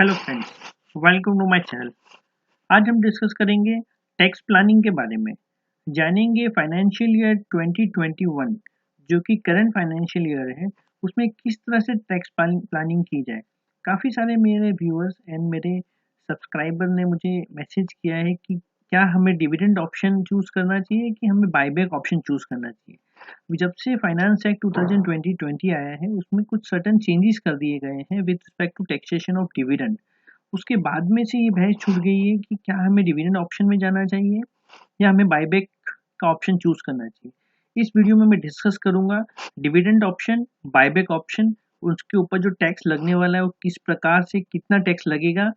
Hello friends, welcome to my channel. आज हम discuss करेंगे टैक्स प्लानिंग के बारे में। जानेंगे फाइनेंशियल ईयर 2021 जो कि करंट फाइनेंशियल ईयर है, उसमें किस तरह से टैक्स प्लानिंग की जाए। काफ़ी सारे मेरे व्यूअर्स एंड मेरे सब्सक्राइबर ने मुझे मैसेज किया है कि क्या हमें डिविडेंड ऑप्शन चूज़ करना चाहिए कि हमें बायबैक ऑप्शन चूज़ करना चाहिए। जब से फाइनेंस एक्ट 2020 आया है, उसमें कुछ सर्टेन चेंजेस कर दिए गए हैं with respect to taxation of dividend. उसके बाद में से ये बहस छूट गई है कि क्या हमें डिविडेंड ऑप्शन में जाना चाहिए या हमें बायबैक का ऑप्शन चूज करना चाहिए। इस वीडियो में मैं डिस्कस करूंगा डिविडेंड ऑप्शन, बायबैक ऑप्शन, उसके ऊपर जो टैक्स लगने वाला है वो किस प्रकार से, कितना टैक्स लगेगा,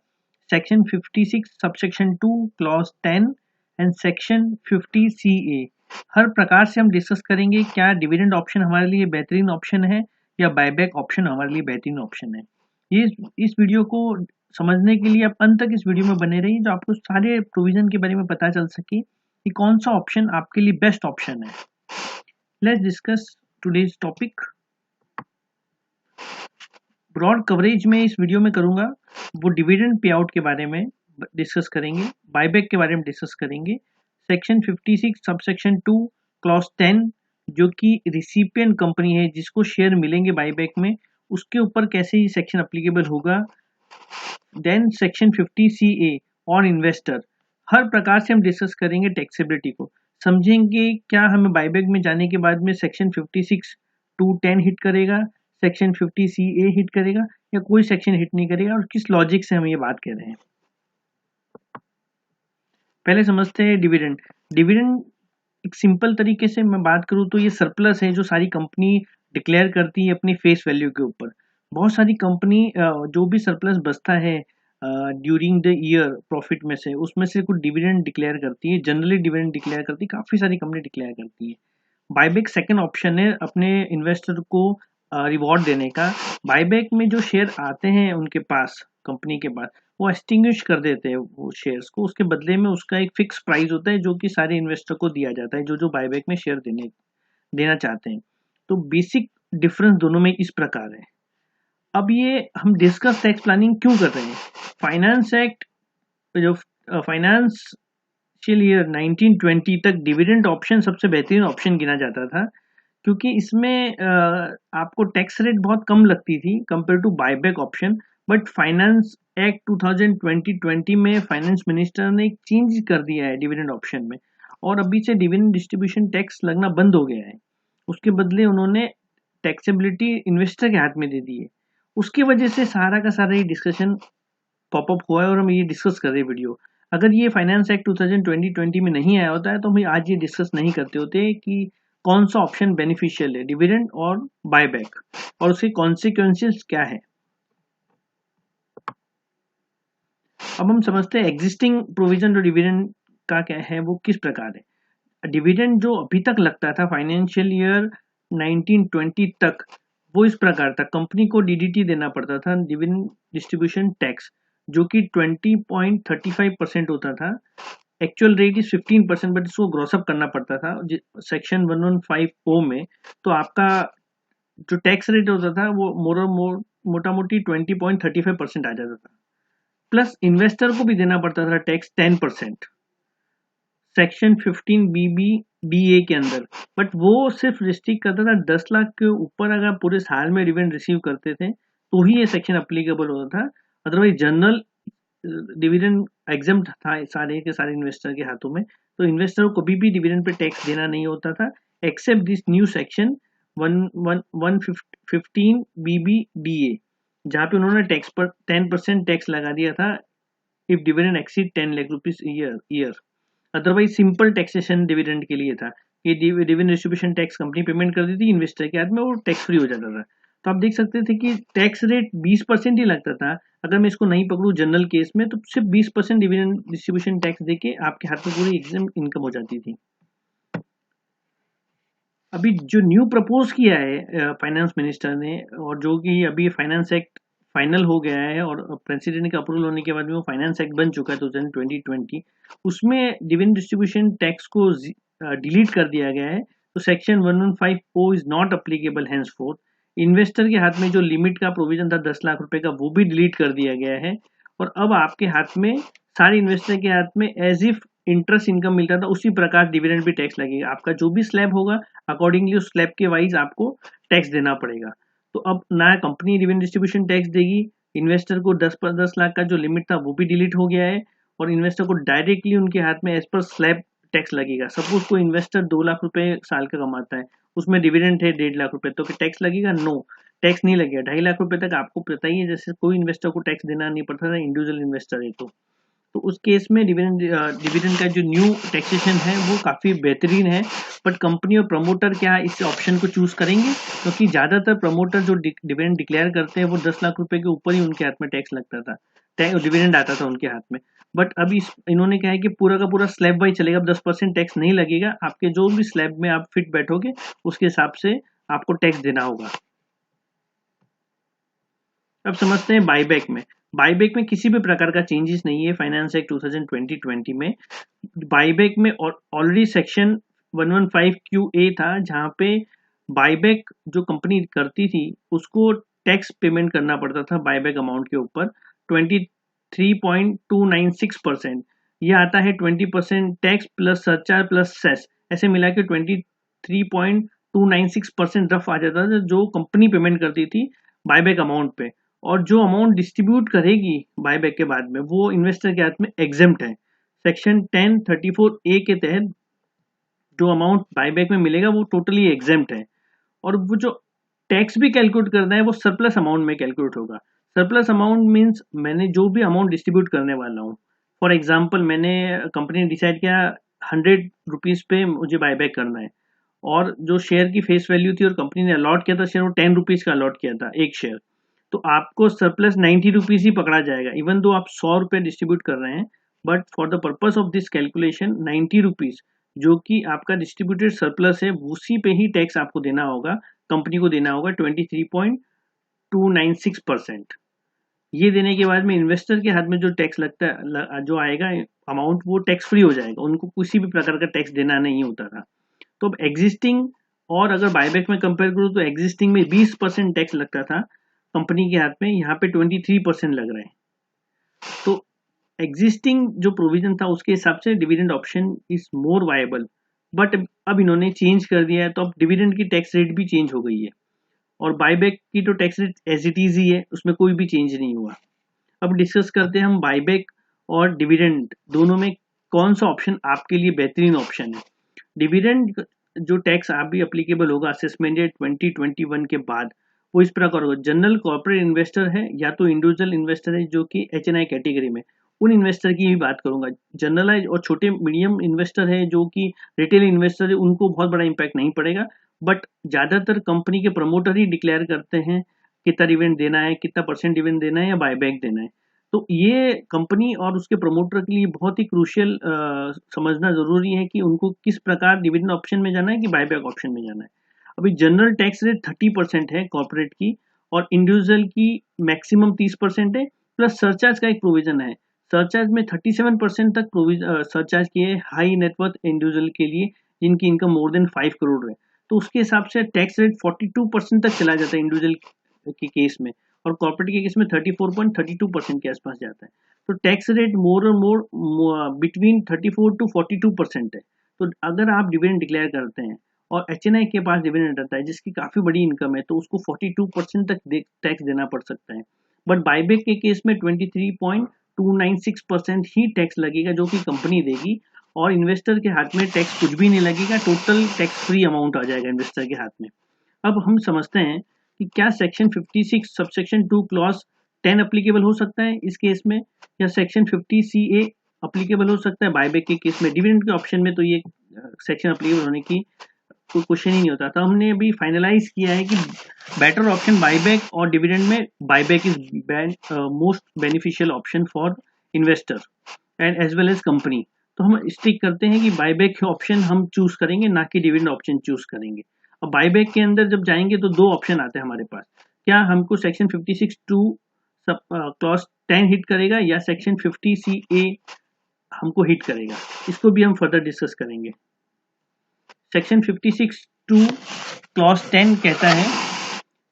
section 56 subsection 2 clause 10 and section 50 CA। हर प्रकार से हम डिस्कस करेंगे क्या डिविडेंड ऑप्शन हमारे लिए बेहतरीन ऑप्शन है या बायबैक ऑप्शन हमारे लिए बेहतरीन ऑप्शन है। ये इस वीडियो को समझने के लिए आप अंत तक इस वीडियो में बने रहिए, जो आपको सारे प्रोविजन के बारे में पता चल सके कि कौन सा ऑप्शन आपके लिए बेस्ट ऑप्शन है। Let's discuss today's topic. Broad coverage में इस वीडियो में करूंगा वो डिविडेंड पे आउट के बारे में डिस्कस करेंगे, बायबैक के बारे में डिस्कस करेंगे, सेक्शन 56 सबसेक्शन 2 क्लॉज 10 जो कि रिसिपिएंट कंपनी है जिसको शेयर मिलेंगे बायबैक में, उसके ऊपर कैसे ये सेक्शन अप्लीकेबल होगा, then section 50 CA on investor. हर प्रकार से हम डिस्कस करेंगे टैक्सेबिलिटी को, समझेंगे क्या हमें बायबैक में जाने के बाद में सेक्शन 56 टू 10 हिट करेगा, सेक्शन 50 CA हिट करेगा या कोई सेक्शन हिट नहीं करेगा, और किस लॉजिक से हम ये बात कर रहे हैं। पहले समझते हैं डिविडेंड। डिविडेंड एक सिंपल तरीके से मैं बात करूं तो ये सरप्लस है जो सारी कंपनी डिक्लेयर करती है अपनी फेस वैल्यू के ऊपर। बहुत सारी कंपनी जो भी सरप्लस बचता है ड्यूरिंग द ईयर प्रॉफिट में से, उसमें से कुछ डिविडेंड डिक्लेयर करती है, जनरली डिविडेंड डिक्लेयर करती है, काफ़ी सारी कंपनी डिक्लेयर करती है। बायबैक सेकंड ऑप्शन है अपने इन्वेस्टर को रिवॉर्ड देने का। बायबैक में जो शेयर आते हैं उनके पास, कंपनी के पास, वो एक्सटिंग्विश कर देते हैं वो शेयर्स को, उसके बदले में उसका एक फिक्स प्राइस होता है जो कि सारे इन्वेस्टर को दिया जाता है जो बायबैक में शेयर देना चाहते हैं। तो बेसिक डिफरेंस दोनों में इस प्रकार है। अब ये हम डिस्कस टैक्स प्लानिंग क्यों कर रहे हैं। फाइनेंस एक्ट जो फाइनेंशियल ईयर 1920 तक डिविडेंड ऑप्शन सबसे बेहतरीन ऑप्शन गिना जाता था, क्योंकि इसमें आपको टैक्स रेट बहुत कम लगती थी compare to buyback option. But finance act 2020 में फाइनेंस मिनिस्टर ने एक चेंज कर दिया है डिविडेंड ऑप्शन में, और अभी से डिविडेंड डिस्ट्रीब्यूशन टैक्स लगना बंद हो गया है। उसके बदले उन्होंने टैक्सेबिलिटी इन्वेस्टर के हाथ में दे दी है। उसकी वजह से सारा का सारा ये डिस्कशन पॉपअप हुआ है और हम ये डिस्कस कर रहे हैं वीडियो। अगर ये फाइनेंस एक्ट 2020 में नहीं आया होता है तो हम आज ये डिस्कस नहीं करते होते कि कौन सा ऑप्शन बेनिफिशियल है, डिविडेंड और बायबैक, और उसके कॉन्सिक्वेंसेस क्या है। अब हम समझते हैं एग्जिस्टिंग प्रोविजन जो डिविडेंड का क्या है, वो किस प्रकार है। डिविडेंड जो अभी तक लगता था फाइनेंशियल ईयर 1920 तक, वो इस प्रकार था। कंपनी को डीडीटी देना पड़ता था, डिविडेंड डिस्ट्रीब्यूशन टैक्स, जो कि 20.35% होता था। एक्चुअल रेट इज 15%, बट इसको ग्रॉसअप करना पड़ता था सेक्शन 115O में। तो आपका जो टैक्स रेट होता था वो मोटा मोटी 20.35% आ जाता था। प्लस इन्वेस्टर को भी देना पड़ता था टैक्स 10% सेक्शन 15BB/BA के अंदर। बट वो सिर्फ रिस्ट्रिक्ट करता था 10 लाख के ऊपर अगर पूरे साल में डिविडेंड रिसीव करते थे तो ही ये सेक्शन अप्लीकेबल होता था। अदरवाइज जनरल डिविडेंड एग्जम्प्ट था सारे के सारे इन्वेस्टर के हाथों में, तो इन्वेस्टर को कभी भी डिविडेंड पे टैक्स देना नहीं होता था accept this new section 115BB/DA, जहाँ पे उन्होंने टैक्स पर 10% टैक्स लगा दिया था if dividend exceed 10 lakh rupees year. Otherwise simple taxation dividend के लिए था कि dividend distribution tax company payment कर दी थी इन्वेस्टर के हाथ में, वो टैक्स फ्री हो जाता था। तो आप देख सकते थे कि टैक्स रेट 20% ही लगता था। अगर मैं इसको नहीं पकड़ूँ जनरल केस में तो सिर्फ 20% डिविडेंड डिस्ट्रीब्यूशन टैक्स देके आपके हाथ में पूरी एग्जाम इनकम हो जाती थी। अभी जो न्यू प्रपोज किया है फाइनेंस मिनिस्टर ने, और जो कि अभी फाइनेंस एक्ट फाइनल हो गया है और प्रेसिडेंट का अप्रूवल होने के बाद में वो फाइनेंस एक्ट बन चुका है 2020, उसमें डिविडेंड डिस्ट्रीब्यूशन टैक्स को डिलीट कर दिया गया है। तो section 115O is not applicable henceforth. Investor के हाथ में जो लिमिट का प्रोविजन था 10 लाख रुपए का, वो भी डिलीट कर दिया गया है। और अब आपके हाथ में, सारे इन्वेस्टर के हाथ में एज इफ इंटरेस्ट इनकम मिलता था, उसी प्रकार डिविडेंड भी टैक्स लगेगा। आपका जो भी स्लैब होगा अकॉर्डिंगली उस स्लैब के वाइज आपको टैक्स देना पड़ेगा। तो अब ना कंपनी डिविडेंड डिस्ट्रीब्यूशन टैक्स देगी, इन्वेस्टर को 10 लाख का जो लिमिट था वो भी डिलीट हो गया है, और इन्वेस्टर को डायरेक्टली उनके हाथ में एज पर स्लैब टैक्स लगेगा। सपोज कोई इन्वेस्टर 2 लाख रुपए साल का कमाता है, उसमें डिविडेंड है 1.5 लाख रुपए, तो क्या टैक्स लगेगा? नो, टैक्स नहीं लगेगा। 2.5 लाख रुपए तक आपको पता ही है, जैसे कोई इन्वेस्टर को टैक्स देना नहीं पड़ता था, इंडिविजुअल इन्वेस्टर है तो उस केस में डिविडेंड का जो न्यू टैक्सेशन है वो काफ़ी बेहतरीन है। बट कंपनी और प्रमोटर क्या इस ऑप्शन को चूज करेंगे? क्योंकि ज़्यादातर प्रमोटर जो डिविडेंड डिक्लेयर करते हैं वो 10 लाख रुपए के ऊपर ही उनके हाथ में टैक्स लगता था, डिविडेंड आता था उनके हाथ में। बट अभी इन्होंने क्या है कि पूरा का पूरा स्लैब वाइज चलेगा, अब 10% टैक्स नहीं लगेगा, आपके जो भी स्लैब में आप फिट बैठोगे उसके हिसाब से आपको टैक्स देना होगा। अब समझते हैं बाईबैक में। बाईबैक में किसी भी प्रकार का चेंजेस नहीं है फाइनेंस एक्ट 2020 में। बाईबैक में ऑलरेडी सेक्शन 115QA था, जहां पे बाईबैक जो कंपनी करती थी उसको टैक्स पेमेंट करना पड़ता था बाईबैक अमाउंट के ऊपर 23.296%। यह आता है 20% tax plus surcharge plus cess, ऐसे मिला के 23.296% रफ आ जाता था जो कंपनी पेमेंट करती थी बाईबैक अमाउंट पे। और जो अमाउंट डिस्ट्रीब्यूट करेगी बायबैक के बाद में वो इन्वेस्टर के हाथ में एग्जेम्प्ट है। सेक्शन 1034A के तहत जो अमाउंट बायबैक में मिलेगा वो टोटली एग्जेम्प्ट है। और वो जो टैक्स भी कैलकुलेट करना है वो सरप्लस अमाउंट में कैलकुलेट होगा। सरप्लस अमाउंट मीन्स मैंने जो भी अमाउंट डिस्ट्रीब्यूट करने वाला हूँ, फॉर एग्जाम्पल मैंने कंपनी ने डिसाइड किया 100 रुपीज़ पे मुझे बायबैक करना है, और जो शेयर की फेस वैल्यू थी और कंपनी ने अलॉट किया था शेयर, वो 10 रुपीज़ का अलॉट किया था एक शेयर, तो आपको सरप्लस 90 रुपीज़ ही पकड़ा जाएगा। इवन दो आप 100 रुपये डिस्ट्रीब्यूट कर रहे हैं, but for the purpose of this calculation 90 rupees जो कि आपका डिस्ट्रीब्यूटेड सरप्लस है उसी पे ही टैक्स आपको देना होगा, कंपनी को देना होगा 23.296%। ये देने के बाद में इन्वेस्टर के हाथ में जो टैक्स लगता है जो आएगा अमाउंट वो टैक्स फ्री हो जाएगा, उनको किसी भी प्रकार का टैक्स देना नहीं होता था। तो अब एग्जिस्टिंग और अगर बायबैक में कंपेयर करूँ तो एग्जिस्टिंग में 20% टैक्स लगता था कंपनी के हाथ में, यहाँ पे 23% लग रहा है। तो एग्जिस्टिंग जो प्रोविजन था उसके हिसाब से dividend option is more viable, but अब इन्होंने चेंज कर दिया है, तो अब डिविडेंड की टैक्स रेट भी चेंज हो गई है, और बायबैक की तो tax rate as it is ही है, उसमें कोई भी चेंज नहीं हुआ। अब डिस्कस करते हैं हम बायबैक और डिविडेंड दोनों में कौन सा ऑप्शन आपके लिए बेहतरीन ऑप्शन है। डिविडेंड जो टैक्स आप भी अप्लीकेबल होगा असेसमेंट 2021 के बाद, वो इस प्रकार होगा। जनरल कॉर्पोरेट इन्वेस्टर है या तो इंडिविजुअल इन्वेस्टर है जो कि HNI कैटेगरी में, उन इन्वेस्टर की भी बात करूंगा। जनरलाइज और छोटे मीडियम इन्वेस्टर है जो कि रिटेल इन्वेस्टर है, उनको बहुत बड़ा इंपैक्ट नहीं पड़ेगा, बट ज़्यादातर कंपनी के प्रमोटर ही डिक्लेयर करते हैं कितना डिविडेंड देना है, कितना परसेंट डिविडेंड देना है या बायबैक देना है। तो ये कंपनी और उसके प्रमोटर के लिए बहुत ही क्रूशियल समझना जरूरी है कि उनको किस प्रकार डिविडेंड ऑप्शन में जाना है कि बायबैक ऑप्शन में जाना है। अभी जनरल टैक्स रेट 30% है कॉर्पोरेट की, और इंडिविजुअल की मैक्सिमम 30% है, प्लस सरचार्ज का एक प्रोविजन है। सरचार्ज में 37% तक सरचार्ज किए हाई नेटवर्थ इंडिविजुअल के लिए जिनकी इनकम मोर देन 5 करोड़ है। तो उसके हिसाब से टैक्स रेट 42% तक चला जाता है इंडिविजुअल के केस में, और कॉर्पोरेट के केस में 34.32% के आसपास जाता है। तो टैक्स रेट मोर और मोर बिटवीन 34 to 42% है। तो अगर आप डिविडेंड डिक्लेयर करते हैं और HNI के पास डिविडेंड रहता है जिसकी काफ़ी बड़ी इनकम है, तो उसको 42% तक टैक्स देना पड़ सकता है। बट बायबैक के केस में 23.296% ही टैक्स लगेगा जो कि कंपनी देगी, और इन्वेस्टर के हाथ में टैक्स कुछ भी नहीं लगेगा, टोटल टैक्स फ्री अमाउंट आ जाएगा इन्वेस्टर के हाथ में। अब हम समझते हैं कि क्या सेक्शन 56 सबसेक्शन 2 क्लॉज 10 अप्लीकेबल हो सकता है इस केस में, या सेक्शन 50CA अप्लीकेबल हो सकता है बायबैक के केस में। डिविडेंड के ऑप्शन में तो ये सेक्शन अप्लीकेबल होने की कोई क्वेश्चन ही नहीं होता था। हमने अभी फाइनलाइज किया है कि बेटर ऑप्शन बायबैक, और डिविडेंड में buyback is most beneficial option for investor and as well as company. तो हम स्टिक करते हैं कि बायबैक ऑप्शन हम चूज करेंगे, ना कि डिविडेंड ऑप्शन चूज करेंगे। अब बायबैक के अंदर जब जाएंगे तो दो ऑप्शन आते हैं हमारे पास, क्या हमको सेक्शन 56(2) क्लॉज 10 हिट करेगा या सेक्शन 50CA हमको हिट करेगा, इसको भी हम फर्दर डिस्कस करेंगे। सेक्शन 56(2) क्लॉज 10 कहता है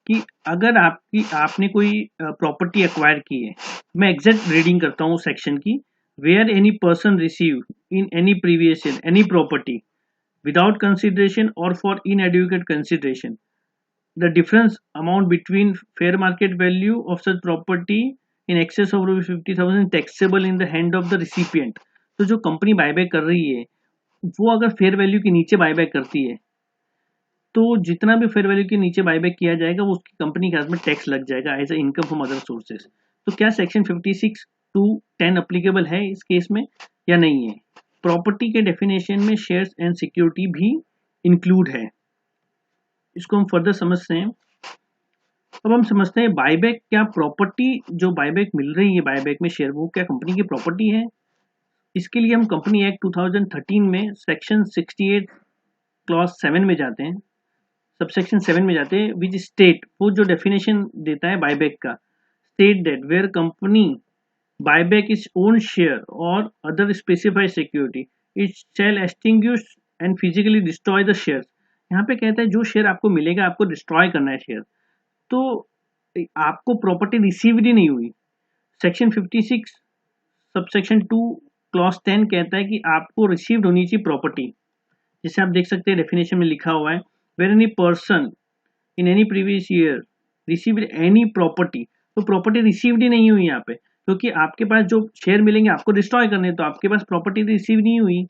कि अगर आपने कोई प्रॉपर्टी एक्वायर की है, मैं एग्जैक्ट रीडिंग करता हूँ सेक्शन की, where any person receive in any previous year any property without consideration or for inadequate consideration, the difference amount between fair market value of such property in excess of ₹50,000 taxable in the hand of the recipient. तो जो company buyback कर रही है वो अगर fair value के नीचे buyback करती है तो जितना भी फेयर वैल्यू के नीचे बायबैक किया जाएगा वो उसकी कंपनी के हाथ में टैक्स लग जाएगा as a income from other sources. तो क्या सेक्शन 56 टू 10 अप्लीकेबल है इस केस में या नहीं है? प्रॉपर्टी के डेफिनेशन में शेयर्स एंड सिक्योरिटी भी इंक्लूड है। इसको हम फर्दर समझते हैं। अब हम समझते हैं बायबैक क्या प्रॉपर्टी जो बायबैक मिल रही है बायबैक में शेयर वो क्या कंपनी की प्रॉपर्टी है? इसके लिए हम कंपनी एक्ट 2013 में सेक्शन 68 क्लॉज 7 में जाते हैं, सबसेक्शन 7 में जाते हैं, विच स्टेट वो जो डेफिनेशन देता है बायबैक का, state that where company buyback its own share or other specified security, it shall extinguish and physically destroy the shares। यहाँ पे कहता है जो शेयर आपको मिलेगा आपको डिस्ट्रॉय करना है शेयर। तो आपको प्रॉपर्टी रिसीव्ड ही नहीं हुई। सेक्शन 56 सबसेक्शन 2 क्लॉज 10 कहता है कि आपको रिसीव्ड होनी चाहिए प्रॉपर्टी, जिसे आप देख सकते हैं डेफिनेशन में लिखा हुआ है, where any person in any previous year received any property. तो प्रॉपर्टी रिसीव्ड ही नहीं हुई यहाँ पे, क्योंकि आपके पास जो शेयर मिलेंगे आपको डिस्ट्रॉय करने, तो आपके पास प्रॉपर्टी रिसीव नहीं हुई।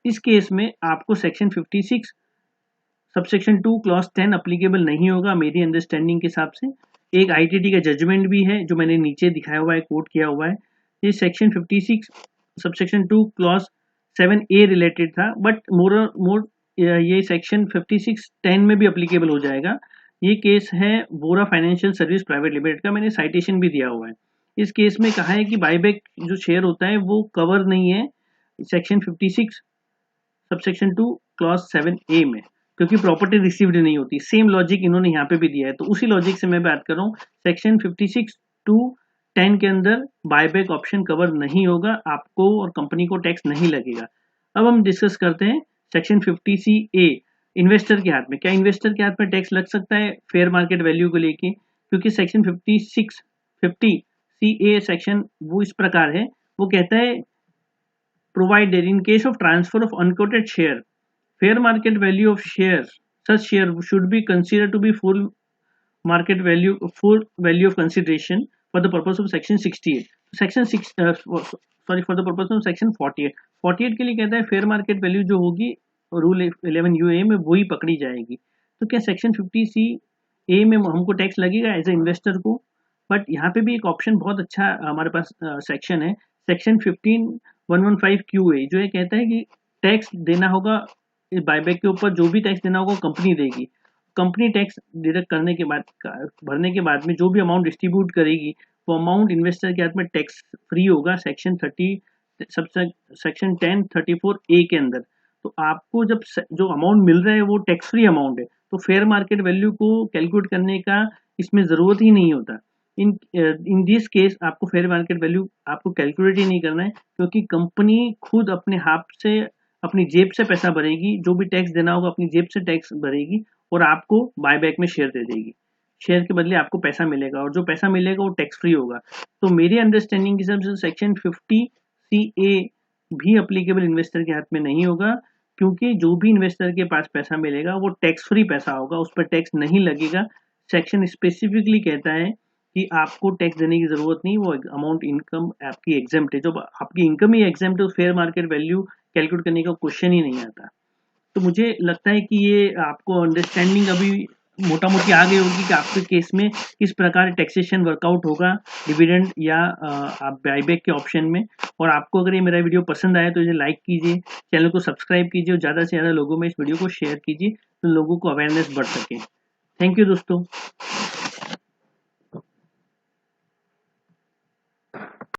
इस केस में आपको सेक्शन 56 सबसेक्शन 2 क्लॉज 10 अप्लीकेबल नहीं होगा मेरी अंडरस्टैंडिंग के हिसाब से। एक आईटीटी का जजमेंट भी है जो मैंने नीचे दिखाया हुआ है, कोट किया हुआ है। ये section 56 subsection 2 clause 7A related था, बट मोर ये सेक्शन 56(10) में भी अप्लीकेबल हो जाएगा। ये केस है बोरा फाइनेंशियल सर्विस प्राइवेट लिमिटेड का, मैंने साइटेशन भी दिया हुआ है। इस केस में कहा है कि बायबैक जो शेयर होता है वो कवर नहीं है सेक्शन 56 सबसेक्शन 2 क्लॉज 7A में, क्योंकि प्रॉपर्टी रिसीव्ड नहीं होती। सेम लॉजिक इन्होंने यहाँ पे भी दिया है, तो उसी लॉजिक से मैं बात कर रहा हूँ। सेक्शन 56 टू 10 के अंदर बायबैक ऑप्शन कवर नहीं होगा, आपको और कंपनी को टैक्स नहीं लगेगा। अब हम डिस्कस करते हैं सेक्शन 50CA, इन्वेस्टर के हाथ में। क्या इन्वेस्टर के हाथ में टैक्स लग सकता है फेयर मार्केट वैल्यू को लेके? क्योंकि सेक्शन 50CA सेक्शन वो इस प्रकार है, वो कहता है provided in case of transfer of unquoted share, fair market value of shares, such share should be considered to be full value of consideration for the purpose of section 68। section 6 for the purpose of section 48 के लिए कहता है fair market value जो होगी rule 11 UA में वही पकड़ी जाएगी। तो क्या सेक्शन 50CA में हमको टैक्स लगेगा एज ए इन्वेस्टर को? बट यहाँ पे भी एक ऑप्शन बहुत अच्छा हमारे पास सेक्शन है, सेक्शन 15115 QA, जो ये कहता है कि टैक्स देना होगा बायबैक के ऊपर, जो भी टैक्स देना होगा कंपनी देगी। कंपनी टैक्स डिडक्ट करने के बाद भरने के बाद में जो भी अमाउंट डिस्ट्रीब्यूट करेगी वो अमाउंट इन्वेस्टर के हाथ में टैक्स फ्री होगा सेक्शन 1034A के अंदर। तो आपको जब जो अमाउंट मिल रहा है वो टैक्स फ्री अमाउंट है, तो फेयर मार्केट वैल्यू को कैलकुलेट करने का इसमें ज़रूरत ही नहीं होता। इन दिस केस आपको फेयर मार्केट वैल्यू आपको कैलकुलेट ही नहीं करना है, क्योंकि कंपनी खुद अपने हाथ से अपनी जेब से पैसा भरेगी, जो भी टैक्स देना होगा अपनी जेब से टैक्स भरेगी और आपको बायबैक में शेयर दे देगी। शेयर के बदले आपको पैसा मिलेगा और जो पैसा मिलेगा वो टैक्स फ्री होगा। तो मेरी अंडरस्टैंडिंग के हिसाब से सेक्शन 50CA भी अप्लीकेबल इन्वेस्टर के हाथ में नहीं होगा, क्योंकि जो भी इन्वेस्टर के पास पैसा मिलेगा वो टैक्स फ्री पैसा होगा, उस पर टैक्स नहीं लगेगा। सेक्शन स्पेसिफिकली कहता है कि आपको टैक्स देने की जरूरत नहीं, वो अमाउंट इनकम आपकी एग्जेम्प्ट है। जब आपकी इनकम ही एग्जेम्प्ट है तो फेयर मार्केट वैल्यू कैलकुलेट करने का क्वेश्चन ही नहीं आता। तो मुझे लगता है कि ये आपको अंडरस्टैंडिंग अभी मोटा मोटी आ गई होगी कि आपके केस में किस प्रकार टैक्सेशन वर्कआउट होगा डिविडेंड या आप बायबैक के ऑप्शन में। और आपको अगर ये मेरा वीडियो पसंद आया तो इसे लाइक कीजिए, चैनल को सब्सक्राइब कीजिए और ज़्यादा से ज़्यादा लोगों में इस वीडियो को शेयर कीजिए तो लोगों को अवेयरनेस बढ़ सके। थैंक यू दोस्तों।